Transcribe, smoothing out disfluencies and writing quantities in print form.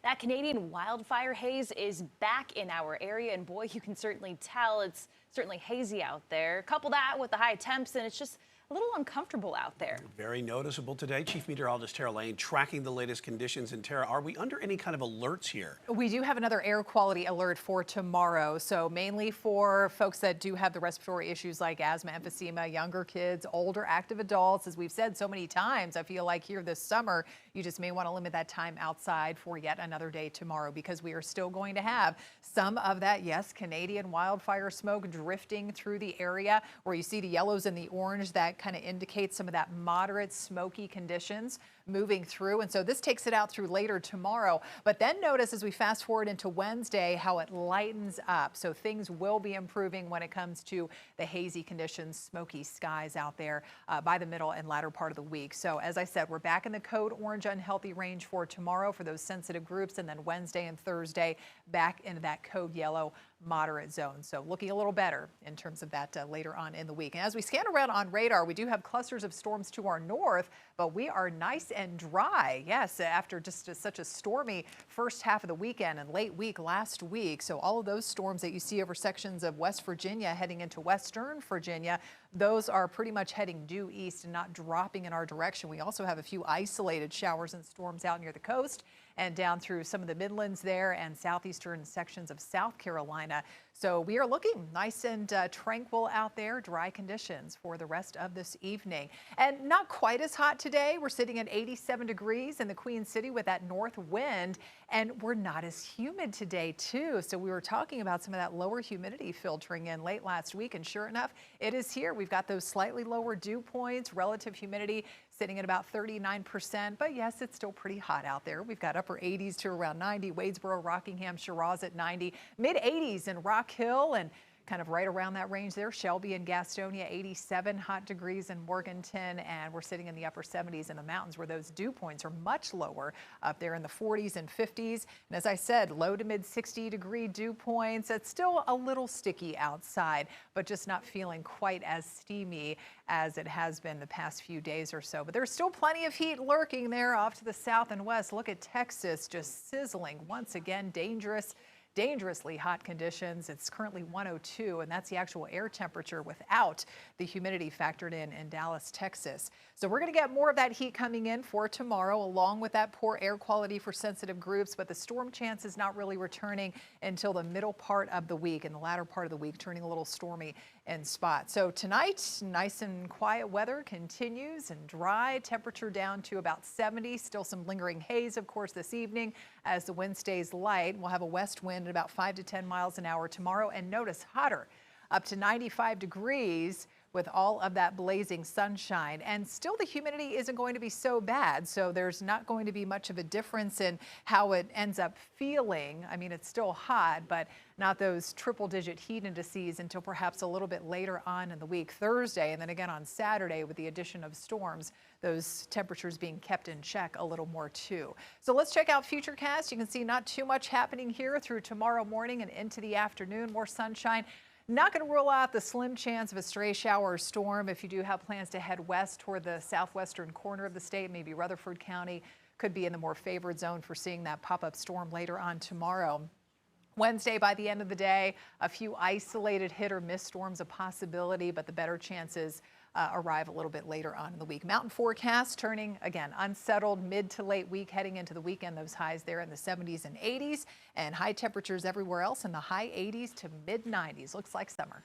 That Canadian wildfire haze is back in our area, and boy, you can certainly tell it's certainly hazy out there. Couple that with the high temps, and it's just a little uncomfortable out there. Very noticeable today. Chief Meteorologist Tara Lane tracking the latest conditions. And Tara, are we under any kind of alerts here? We do have another air quality alert for tomorrow. So mainly for folks that do have the respiratory issues like asthma, emphysema, younger kids, older active adults. As we've said so many times, I feel like here this summer, you just may want to limit that time outside for yet another day tomorrow, because we are still going to have some of that, yes, Canadian wildfire smoke drifting through the area, where you see the yellows and the orange that kind of indicates some of that moderate smoky conditions moving through. And so this takes it out through later tomorrow. But then notice as we fast forward into Wednesday how it lightens up. So things will be improving when it comes to the hazy conditions, smoky skies out there by the middle and latter part of the week. So as I said, we're back in the code orange unhealthy range for tomorrow for those sensitive groups, and then Wednesday and Thursday back into that code yellow moderate zone. So looking a little better in terms of that later on in the week. And as we scan around on radar, we do have clusters of storms to our north, but we are nice and dry. Yes, after just such a stormy first half of the weekend and late week last week. So all of those storms that you see over sections of West Virginia heading into Western Virginia, those are pretty much heading due east and not dropping in our direction. We also have a few isolated showers and storms out near the coast and down through some of the Midlands there and southeastern sections of South Carolina. So we are looking nice and tranquil out there, dry conditions for the rest of this evening. And not quite as hot today. We're sitting at 87 degrees in the Queen City with that north wind, and we're not as humid today too. So we were talking about some of that lower humidity filtering in late last week, and sure enough, it is here. We've got those slightly lower dew points, relative humidity sitting at about 39%, but yes, it's still pretty hot out there. We've got upper 80s to around 90, Wadesboro, Rockingham, Shiraz at 90, mid 80s in Rock Hill, and kind of right around that range there, Shelby and Gastonia, 87 hot degrees in Morganton, and we're sitting in the upper 70s in the mountains where those dew points are much lower, up there in the 40s and 50s. And as I said, low to mid 60 degree dew points. It's still a little sticky outside, but just not feeling quite as steamy as it has been the past few days or so. But there's still plenty of heat lurking there off to the south and west. Look at Texas just sizzling once again, dangerously hot conditions. It's currently 102, and that's the actual air temperature without the humidity factored in Dallas, Texas. So we're going to get more of that heat coming in for tomorrow, along with that poor air quality for sensitive groups, but the storm chance is not really returning until the middle part of the week, and the latter part of the week turning a little stormy in spots. So tonight, nice and quiet weather continues and dry, temperature down to about 70, still some lingering haze, of course, this evening as the wind stays light. We'll have a west wind at about 5 to 10 miles an hour tomorrow, and notice hotter, up to 95 degrees with all of that blazing sunshine. And still the humidity isn't going to be so bad, so there's not going to be much of a difference in how it ends up feeling. I mean, it's still hot, but not those triple-digit heat indices until perhaps a little bit later on in the week, Thursday, and then again on Saturday with the addition of storms, those temperatures being kept in check a little more too. So let's check out Futurecast. You can see not too much happening here through tomorrow morning and into the afternoon. More sunshine. Not going to rule out the slim chance of a stray shower or storm if you do have plans to head west toward the southwestern corner of the state. Maybe Rutherford County could be in the more favored zone for seeing that pop-up storm later on tomorrow. Wednesday, by the end of the day, a few isolated hit or miss storms a possibility, but the better chances arrive a little bit later on in the week. Mountain forecast turning, again, unsettled mid to late week heading into the weekend. Those highs there in the 70s and 80s, and high temperatures everywhere else in the high 80s to mid 90s. Looks like summer.